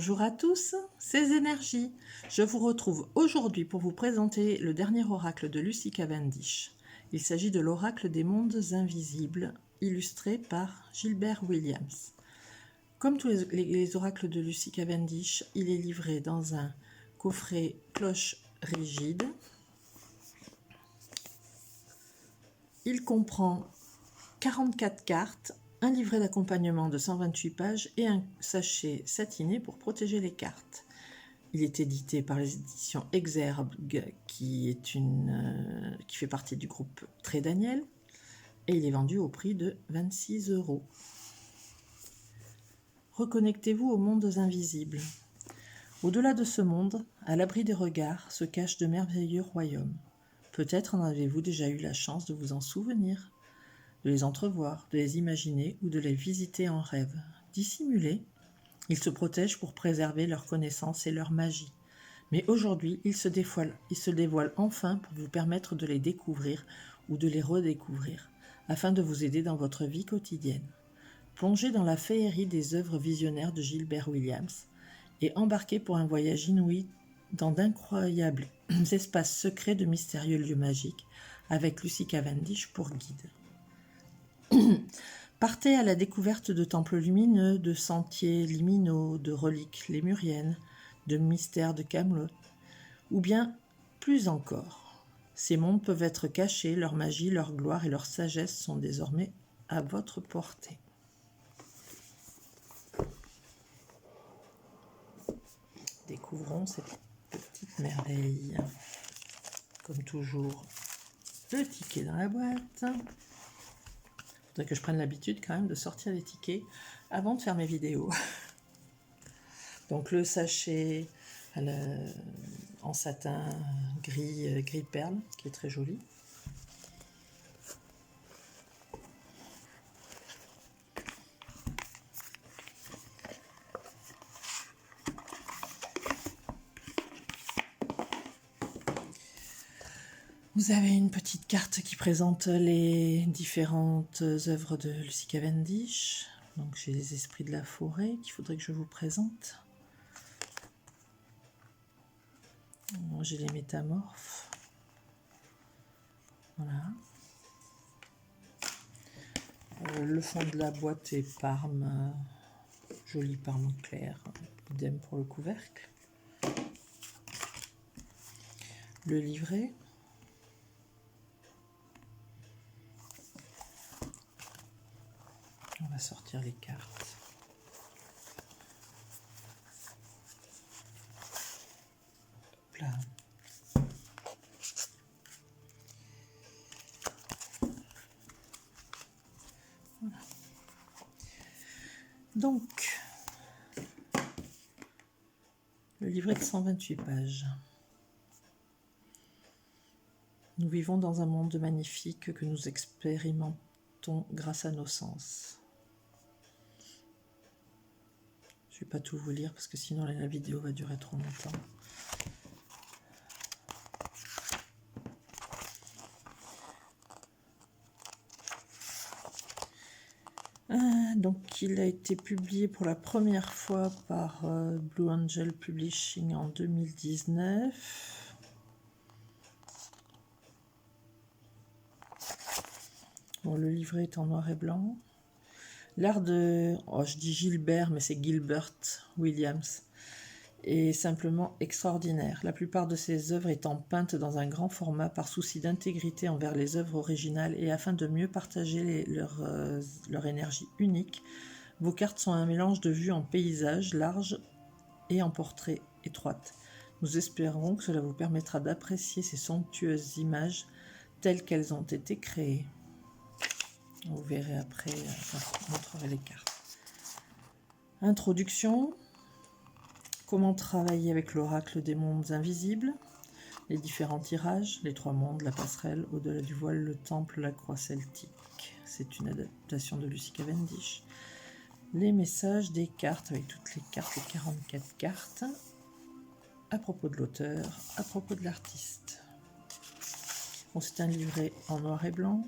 Bonjour à tous, c'est Énergie. Je vous retrouve aujourd'hui pour vous présenter le dernier oracle de Lucy Cavendish. Il s'agit de l'oracle des mondes invisibles, illustré par Gilbert Williams. Comme tous les oracles de Lucy Cavendish, il est livré dans un coffret cloche rigide. Il comprend 44 cartes, un livret d'accompagnement de 128 pages et un sachet satiné pour protéger les cartes. Il est édité par les éditions Exergue, qui fait partie du groupe Très Daniel, et il est vendu au prix de 26 €. Reconnectez-vous aux mondes invisibles. Au-delà de ce monde, à l'abri des regards, se cachent de merveilleux royaumes. Peut-être en avez-vous déjà eu la chance de vous en souvenir, de les entrevoir, de les imaginer ou de les visiter en rêve. Dissimulés, ils se protègent pour préserver leur connaissance et leur magie. Mais aujourd'hui, ils se dévoilent enfin pour vous permettre de les découvrir ou de les redécouvrir, afin de vous aider dans votre vie quotidienne. Plongez dans la féerie des œuvres visionnaires de Gilbert Williams et embarquez pour un voyage inouï dans d'incroyables espaces secrets de mystérieux lieux magiques avec Lucy Cavendish pour guide. Partez à la découverte de temples lumineux, de sentiers liminaux, de reliques lémuriennes, de mystères de Camelot, ou bien plus encore. Ces mondes peuvent être cachés, leur magie, leur gloire et leur sagesse sont désormais à votre portée. Découvrons cette petite merveille. Comme toujours, le ticket dans la boîte. Il faudrait que je prenne l'habitude quand même de sortir les tickets avant de faire mes vidéos. Donc le sachet en satin gris perle, qui est très joli. Vous avez une petite carte qui présente les différentes œuvres de Lucy Cavendish. Donc j'ai les esprits de la forêt qu'il faudrait que je vous présente. J'ai les métamorphes. Voilà. Le fond de la boîte est parme, joli parme clair, idem pour le couvercle. Le livret. On va sortir les cartes. Hop là. Voilà. Donc, le livret de 128 pages. Nous vivons dans un monde magnifique que nous expérimentons grâce à nos sens. Je ne vais pas tout vous lire parce que sinon la vidéo va durer trop longtemps. Donc il a été publié pour la première fois par Blue Angel Publishing en 2019. Bon, le livret est en noir et blanc. L'art de, je dis Gilbert, mais c'est Gilbert Williams, est simplement extraordinaire. La plupart de ses œuvres étant peintes dans un grand format par souci d'intégrité envers les œuvres originales et afin de mieux partager leur énergie unique, vos cartes sont un mélange de vues en paysage large et en portrait étroite. Nous espérons que cela vous permettra d'apprécier ces somptueuses images telles qu'elles ont été créées. Vous verrez après, je vous montrerai les cartes. Introduction. Comment travailler avec l'oracle des mondes invisibles, les différents tirages, les 3 mondes, la passerelle, au-delà du voile, le temple, la croix celtique. C'est une adaptation de Lucy Cavendish. Les messages des cartes, avec toutes les cartes, les 44 cartes, à propos de l'auteur, à propos de l'artiste. Bon, c'est un livret en noir et blanc,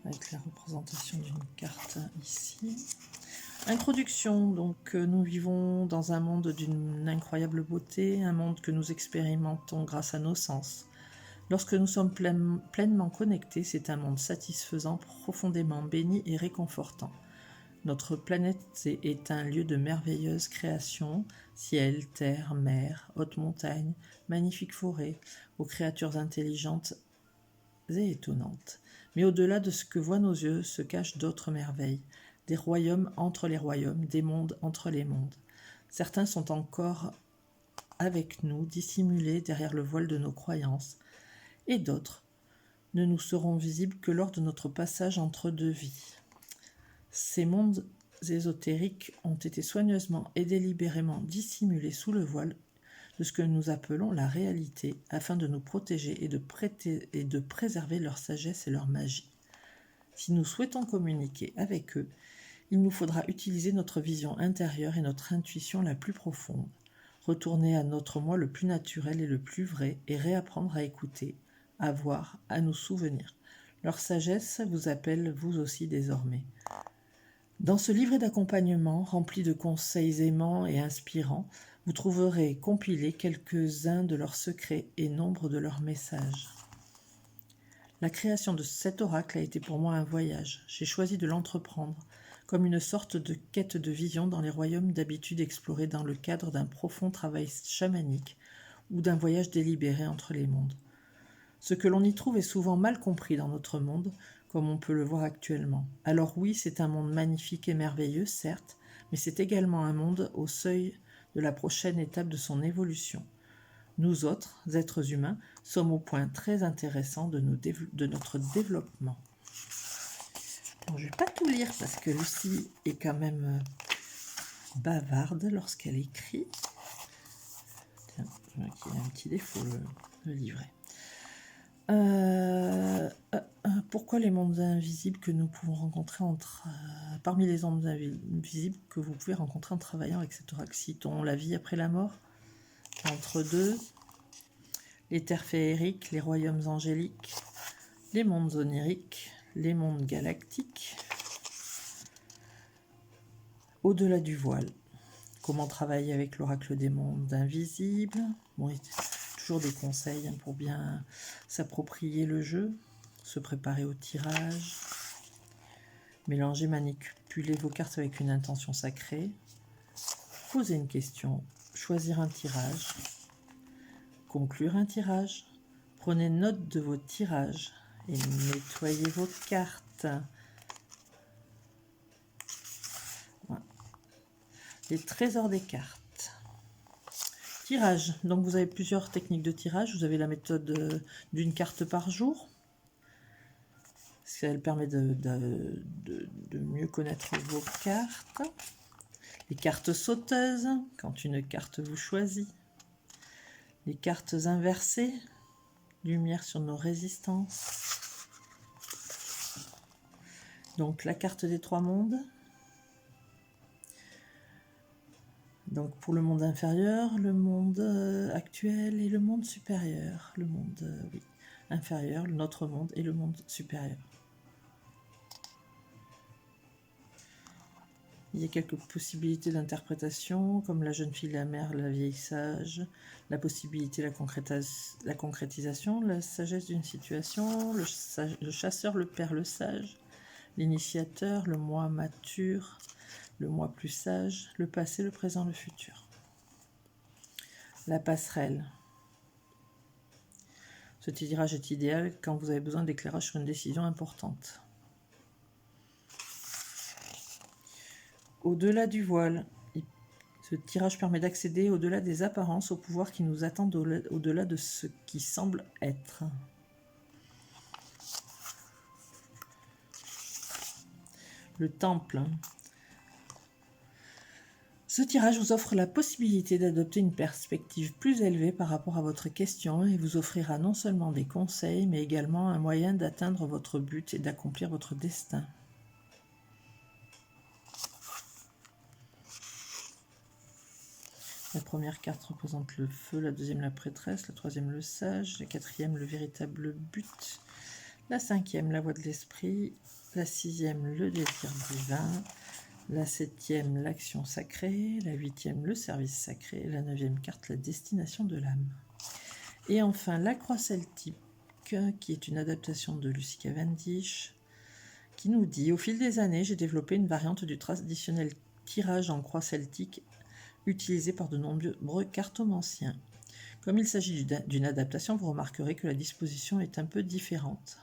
avec la représentation d'une carte ici. Introduction, donc nous vivons dans un monde d'une incroyable beauté, un monde que nous expérimentons grâce à nos sens. Lorsque nous sommes pleinement connectés, c'est un monde satisfaisant, profondément béni et réconfortant. Notre planète est un lieu de merveilleuse création, ciel, terre, mer, hautes montagnes, magnifiques forêts, aux créatures intelligentes et étonnantes. Mais au-delà de ce que voient nos yeux se cachent d'autres merveilles, des royaumes entre les royaumes, des mondes entre les mondes. Certains sont encore avec nous, dissimulés derrière le voile de nos croyances, et d'autres ne nous seront visibles que lors de notre passage entre deux vies. Ces mondes ésotériques ont été soigneusement et délibérément dissimulés sous le voile de ce que nous appelons la réalité, afin de nous protéger et de préserver leur sagesse et leur magie. Si nous souhaitons communiquer avec eux, il nous faudra utiliser notre vision intérieure et notre intuition la plus profonde, retourner à notre moi le plus naturel et le plus vrai, et réapprendre à écouter, à voir, à nous souvenir. Leur sagesse vous appelle vous aussi désormais. Dans ce livret d'accompagnement, rempli de conseils aimants et inspirants, vous trouverez compilés quelques-uns de leurs secrets et nombre de leurs messages. La création de cet oracle a été pour moi un voyage. J'ai choisi de l'entreprendre comme une sorte de quête de vision dans les royaumes d'habitude explorés dans le cadre d'un profond travail chamanique ou d'un voyage délibéré entre les mondes. Ce que l'on y trouve est souvent mal compris dans notre monde, comme on peut le voir actuellement. Alors oui, c'est un monde magnifique et merveilleux, certes, mais c'est également un monde au seuil de la prochaine étape de son évolution. Nous autres, êtres humains, sommes au point très intéressant de notre développement. Alors, je ne vais pas tout lire parce que Lucie est quand même bavarde lorsqu'elle écrit. Tiens, je vois qu'il y a un petit défaut, le livret. Pourquoi les mondes invisibles que nous pouvons rencontrer parmi les mondes invisibles que vous pouvez rencontrer en travaillant avec cet oracle? Citons la vie après la mort, entre deux, les terres féeriques, les royaumes angéliques, les mondes oniriques, les mondes galactiques, au-delà du voile. Comment travailler avec l'oracle des mondes invisibles? Bon, toujours des conseils pour bien s'approprier le jeu, se préparer au tirage, mélanger, manipuler vos cartes avec une intention sacrée, poser une question, choisir un tirage, conclure un tirage, prenez note de vos tirages et nettoyez vos cartes. Voilà. Les trésors des cartes. Tirage. Donc vous avez plusieurs techniques de tirage. Vous avez la méthode d'une carte par jour. Elle permet de mieux connaître vos cartes. Les cartes sauteuses, quand une carte vous choisit. Les cartes inversées, lumière sur nos résistances. Donc la carte des trois mondes. Donc pour le monde inférieur, le monde actuel et le monde supérieur. Le monde inférieur, notre monde et le monde supérieur. Il y a quelques possibilités d'interprétation, comme la jeune fille, la mère, la vieille sage, la possibilité, la concrétisation, la sagesse d'une situation, le chasseur, le père, le sage, l'initiateur, le moi mature, le moi plus sage, le passé, le présent, le futur. La passerelle. Ce tirage est idéal quand vous avez besoin d'éclairage sur une décision importante. Au-delà du voile, ce tirage permet d'accéder au-delà des apparences, au pouvoir qui nous attend au-delà de ce qui semble être. Le temple. Ce tirage vous offre la possibilité d'adopter une perspective plus élevée par rapport à votre question et vous offrira non seulement des conseils, mais également un moyen d'atteindre votre but et d'accomplir votre destin. La première carte représente le feu, la deuxième la prêtresse, la troisième le sage, la quatrième le véritable but, la cinquième la voix de l'esprit, la sixième le désir divin, La 7e, l'action sacrée. La 8e, le service sacré. La 9e carte, la destination de l'âme. Et enfin, la croix celtique, qui est une adaptation de Lucy Cavendish, qui nous dit « Au fil des années, j'ai développé une variante du traditionnel tirage en croix celtique utilisé par de nombreux cartomanciens. Comme il s'agit d'une adaptation, vous remarquerez que la disposition est un peu différente.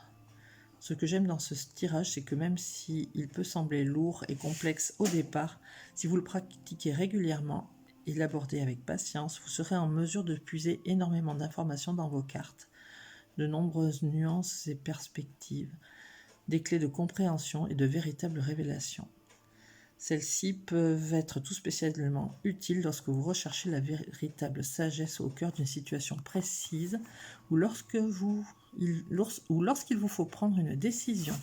Ce que j'aime dans ce tirage, c'est que même s'il peut sembler lourd et complexe au départ, si vous le pratiquez régulièrement et l'abordez avec patience, vous serez en mesure de puiser énormément d'informations dans vos cartes, de nombreuses nuances et perspectives, des clés de compréhension et de véritables révélations. Celles-ci peuvent être tout spécialement utiles lorsque vous recherchez la véritable sagesse au cœur d'une situation précise ou lorsqu'il vous faut prendre une décision,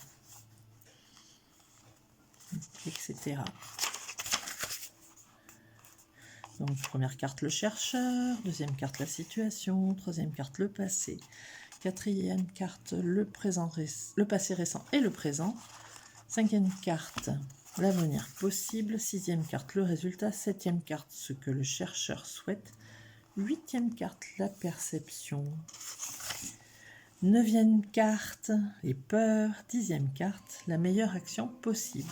etc. Donc, première carte, le chercheur. Deuxième carte, la situation. Troisième carte, le passé. Quatrième carte, le passé récent et le présent. Cinquième carte, l'avenir possible. Sixième carte, le résultat. Septième carte, ce que le chercheur souhaite. Huitième carte, la perception. Neuvième carte, les peurs. Dixième carte, la meilleure action possible.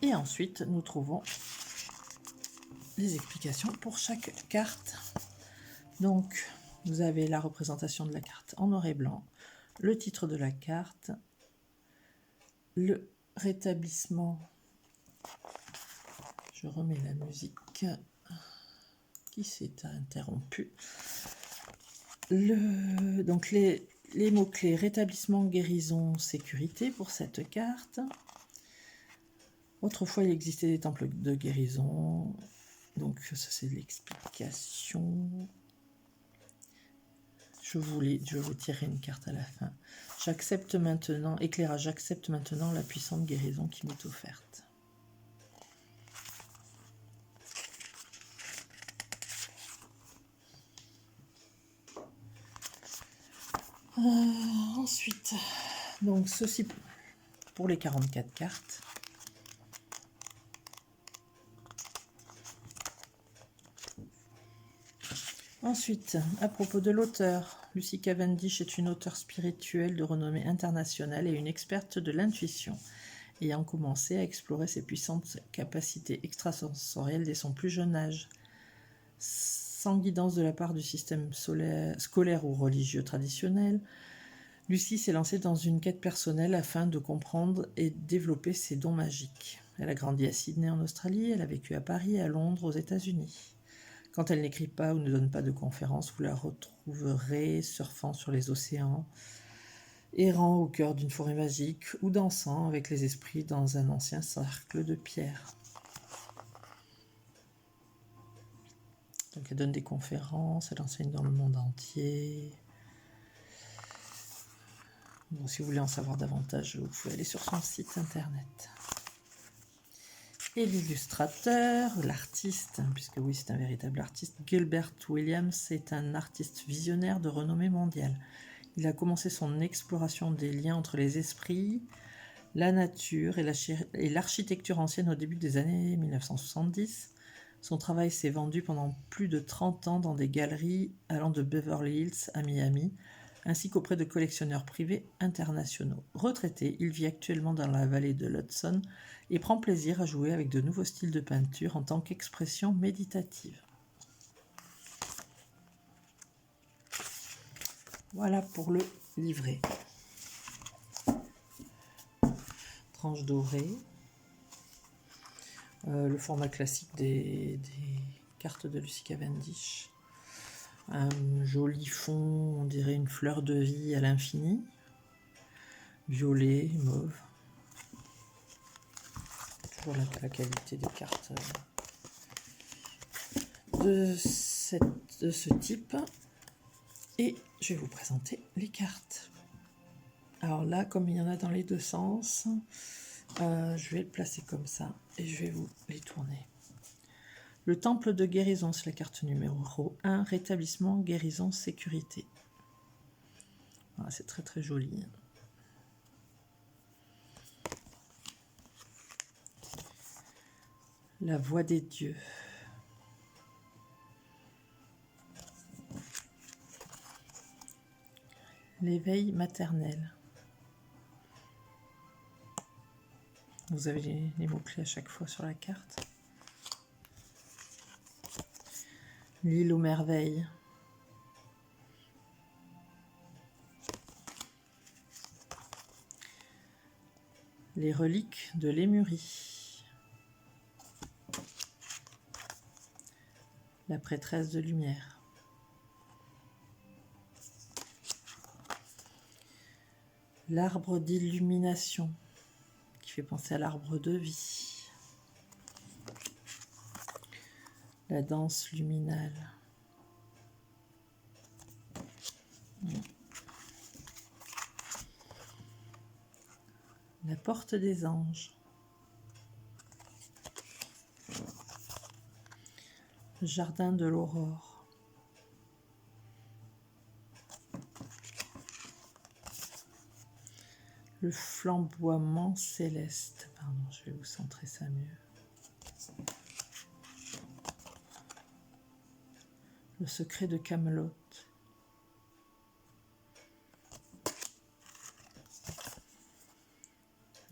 Et ensuite, nous trouvons les explications pour chaque carte. Donc, vous avez la représentation de la carte en noir et blanc, le titre de la carte, le rétablissement. Je remets la musique qui s'est interrompue. Donc les mots-clés rétablissement, guérison, sécurité pour cette carte. Autrefois, il existait des temples de guérison. Donc ça, c'est l'explication. Je vous tirer une carte à la fin. J'accepte maintenant, éclairage, j'accepte maintenant la puissante guérison qui m'est offerte. Ensuite, donc ceci pour les 44 cartes. Ensuite, à propos de l'auteur, Lucy Cavendish est une auteure spirituelle de renommée internationale et une experte de l'intuition, ayant commencé à explorer ses puissantes capacités extrasensorielles dès son plus jeune âge. Sans guidance de la part du système scolaire ou religieux traditionnel, Lucy s'est lancée dans une quête personnelle afin de comprendre et développer ses dons magiques. Elle a grandi à Sydney en Australie, elle a vécu à Paris et à Londres aux États-Unis. Quand elle n'écrit pas ou ne donne pas de conférences, vous la retrouverez surfant sur les océans, errant au cœur d'une forêt magique ou dansant avec les esprits dans un ancien cercle de pierre. Donc elle donne des conférences, elle enseigne dans le monde entier. Bon, si vous voulez en savoir davantage, vous pouvez aller sur son site internet. Et l'illustrateur, l'artiste, puisque oui, c'est un véritable artiste, Gilbert Williams est un artiste visionnaire de renommée mondiale. Il a commencé son exploration des liens entre les esprits, la nature et l'architecture ancienne au début des années 1970. Son travail s'est vendu pendant plus de 30 ans dans des galeries allant de Beverly Hills à Miami, ainsi qu'auprès de collectionneurs privés internationaux. Retraité, il vit actuellement dans la vallée de l'Hudson et prend plaisir à jouer avec de nouveaux styles de peinture en tant qu'expression méditative. Voilà pour le livret. Tranche dorée. Le format classique des cartes de Lucy Cavendish. Un joli fond, on dirait une fleur de vie à l'infini. Violet, mauve. Toujours la qualité des cartes de ce type. Et je vais vous présenter les cartes. Alors là, comme il y en a dans les deux sens, je vais le placer comme ça et je vais vous les tourner. Le temple de guérison, c'est la carte numéro 1, rétablissement, guérison, sécurité. Voilà, c'est très très joli. La voix des dieux. L'éveil maternel. Vous avez les mots-clés à chaque fois sur la carte. L'île aux merveilles. Les reliques de Lémurie. La prêtresse de lumière. L'arbre d'illumination, qui fait penser à l'arbre de vie. La danse luminale. La porte des anges. Le jardin de l'aurore. Le flamboiement céleste. Pardon, je vais vous centrer ça mieux. Le secret de Camelot.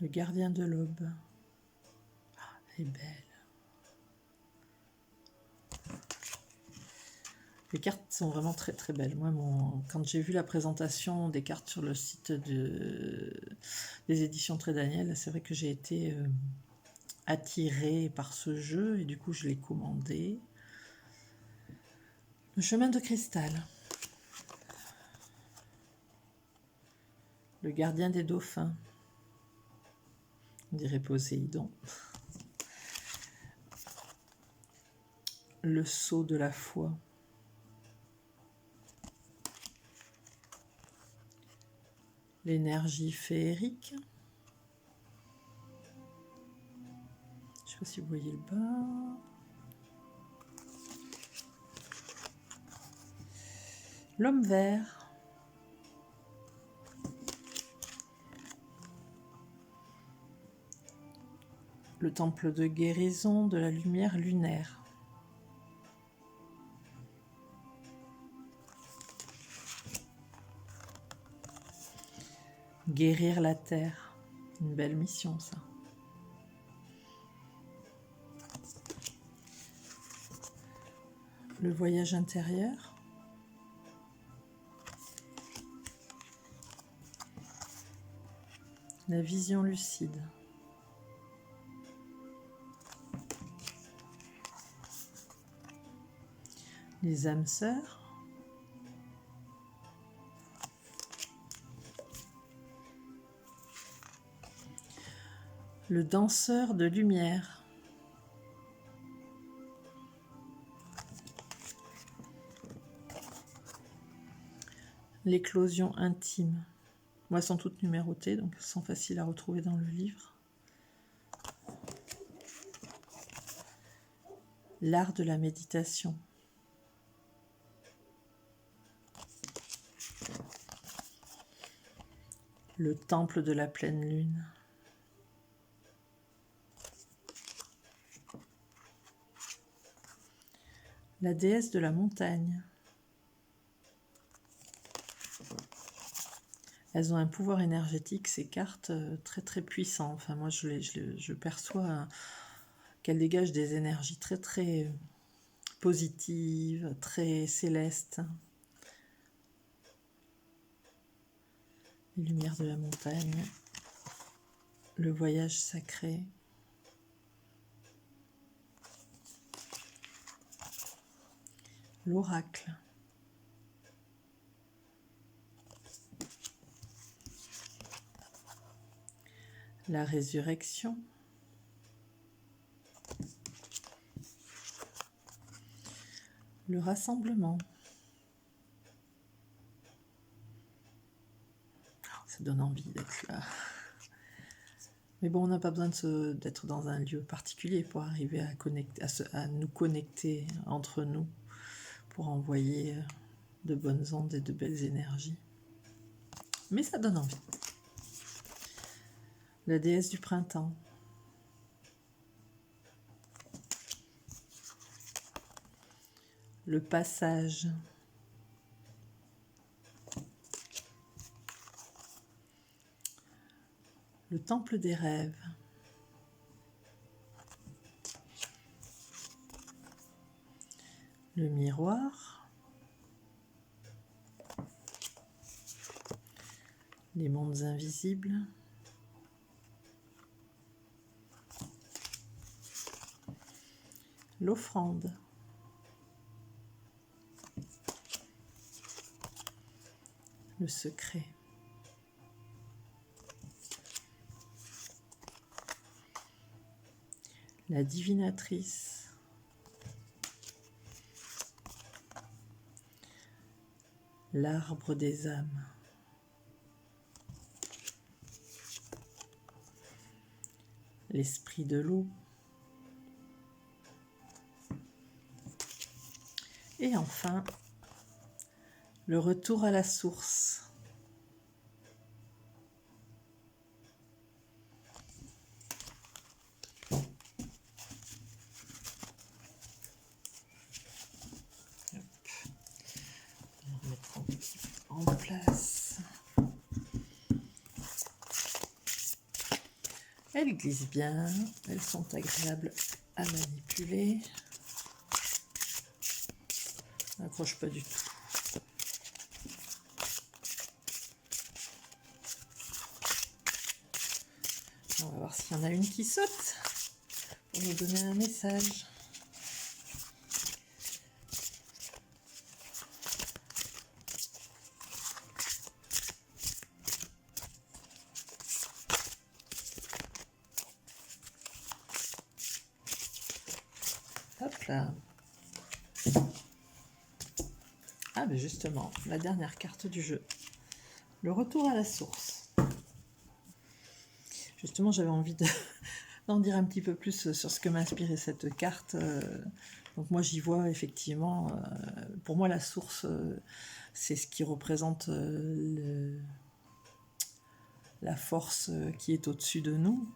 Le gardien de l'aube. Ah, elle est belle. Les cartes sont vraiment très très belles. Moi, quand j'ai vu la présentation des cartes sur le site des éditions Très Daniel, c'est vrai que j'ai été attirée par ce jeu et du coup je l'ai commandé. Le chemin de cristal. Le gardien des dauphins. On dirait Poséidon. Le sceau de la foi. L'énergie féerique. Je ne sais pas si vous voyez le bas. L'homme vert. Le temple de guérison de la lumière lunaire. Guérir la terre. Une belle mission, ça. Le voyage intérieur. La vision lucide. Les âmes sœurs. Le danseur de lumière. L'éclosion intime. Moi, elles sont toutes numérotées, donc elles sont faciles à retrouver dans le livre. L'art de la méditation. Le temple de la pleine lune. La déesse de la montagne. Elles ont un pouvoir énergétique, ces cartes, très très puissant. Enfin, moi, je perçois qu'elles dégagent des énergies très très positives, très célestes. Les lumières de la montagne. Le voyage sacré. L'oracle. La résurrection. Le rassemblement. Ça donne envie d'être là. Mais bon, on n'a pas besoin d'être dans un lieu particulier pour arriver à nous connecter entre nous, pour envoyer de bonnes ondes et de belles énergies. Mais ça donne envie. La déesse du printemps. le passage, le temple des rêves, le miroir, les mondes invisibles, l'offrande, le secret, la divinatrice, l'arbre des âmes, l'esprit de l'eau, et enfin, le retour à la source. En place. Elles glissent bien, elles sont agréables à manipuler. N'accroche pas du tout. On va voir s'il y en a une qui saute pour nous donner un message. Hop là. Ah ben justement, la dernière carte du jeu. Le retour à la source. Justement, j'avais envie d'en dire un petit peu plus sur ce que m'a inspiré cette carte. Donc moi, j'y vois effectivement, pour moi, la source, c'est ce qui représente la force qui est au-dessus de nous.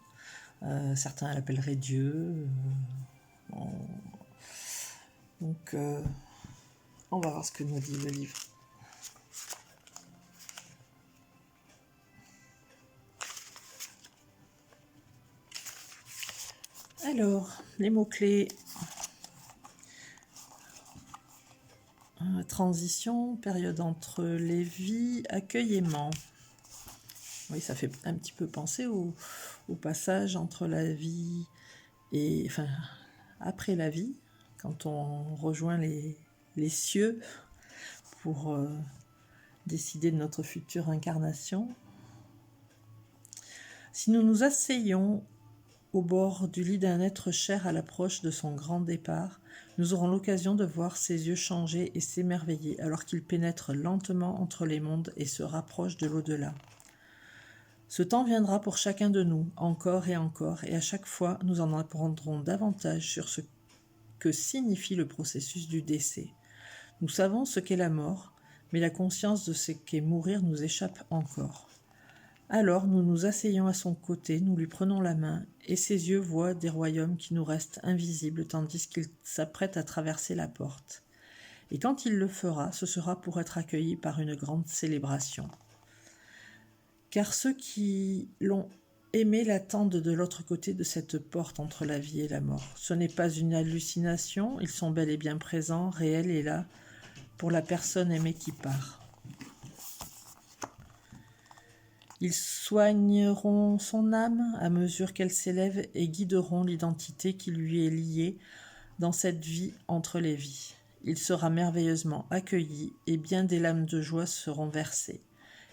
Certains l'appelleraient Dieu. Donc, on va voir ce que nous dit le livre. Alors, les mots-clés. Transition, période entre les vies, accueillement. Oui, ça fait un petit peu penser au passage entre la vie et... Enfin, après la vie, quand on rejoint les cieux pour décider de notre future incarnation. Si nous nous asseyons au bord du lit d'un être cher à l'approche de son grand départ, nous aurons l'occasion de voir ses yeux changer et s'émerveiller alors qu'il pénètre lentement entre les mondes et se rapproche de l'au-delà. Ce temps viendra pour chacun de nous, encore, et à chaque fois, nous en apprendrons davantage sur ce que signifie le processus du décès. Nous savons ce qu'est la mort, mais la conscience de ce qu'est mourir nous échappe encore. Alors nous nous asseyons à son côté, nous lui prenons la main, et ses yeux voient des royaumes qui nous restent invisibles tandis qu'il s'apprête à traverser la porte. Et quand il le fera, ce sera pour être accueilli par une grande célébration. Car ceux qui l'ont aimé l'attendent de l'autre côté de cette porte entre la vie et la mort. Ce n'est pas une hallucination, ils sont bel et bien présents, réels et là, pour la personne aimée qui part. Ils soigneront son âme à mesure qu'elle s'élève et guideront l'identité qui lui est liée dans cette vie entre les vies. Il sera merveilleusement accueilli et bien des larmes de joie seront versées.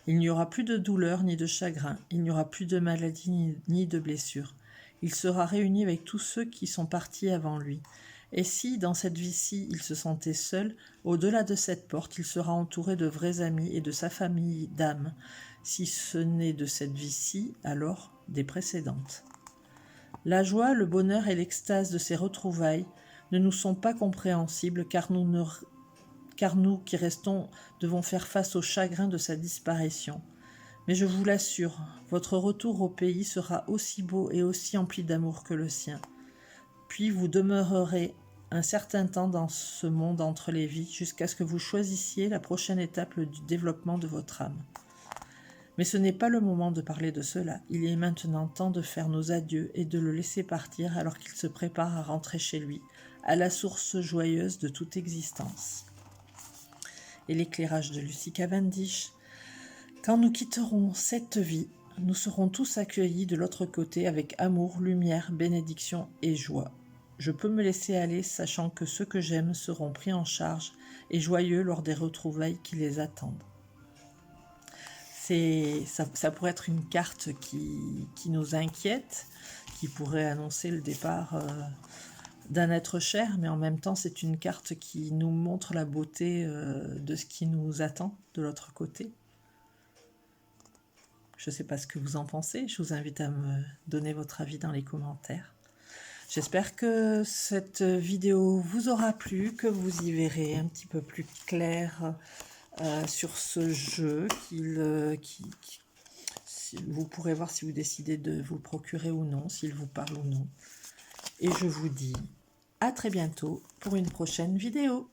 Il n'y aura plus de douleur ni de chagrin, il n'y aura plus de maladie ni de blessure. Il sera réuni avec tous ceux qui sont partis avant lui. Et si, dans cette vie-ci, il se sentait seul, au-delà de cette porte, il sera entouré de vrais amis et de sa famille d'âme. Si ce n'est de cette vie-ci, alors des précédentes. La joie, le bonheur et l'extase de ces retrouvailles ne nous sont pas compréhensibles car nous qui restons devons faire face au chagrin de sa disparition. Mais je vous l'assure, votre retour au pays sera aussi beau et aussi empli d'amour que le sien. Puis vous demeurerez un certain temps dans ce monde entre les vies, jusqu'à ce que vous choisissiez la prochaine étape du développement de votre âme. Mais ce n'est pas le moment de parler de cela. Il est maintenant temps de faire nos adieux et de le laisser partir alors qu'il se prépare à rentrer chez lui, à la source joyeuse de toute existence. Et l'éclairage de Lucie Cavendish. Quand nous quitterons cette vie, nous serons tous accueillis de l'autre côté avec amour, lumière, bénédiction et joie. Je peux me laisser aller, sachant que ceux que j'aime seront pris en charge et joyeux lors des retrouvailles qui les attendent. Ça pourrait être une carte qui nous inquiète, qui pourrait annoncer le départ d'un être cher, mais en même temps, c'est une carte qui nous montre la beauté de ce qui nous attend de l'autre côté. Je ne sais pas ce que vous en pensez, je vous invite à me donner votre avis dans les commentaires. J'espère que cette vidéo vous aura plu, que vous y verrez un petit peu plus clair sur ce jeu. Vous pourrez voir si vous décidez de vous le procurer ou non, s'il vous parle ou non. Et je vous dis à très bientôt pour une prochaine vidéo.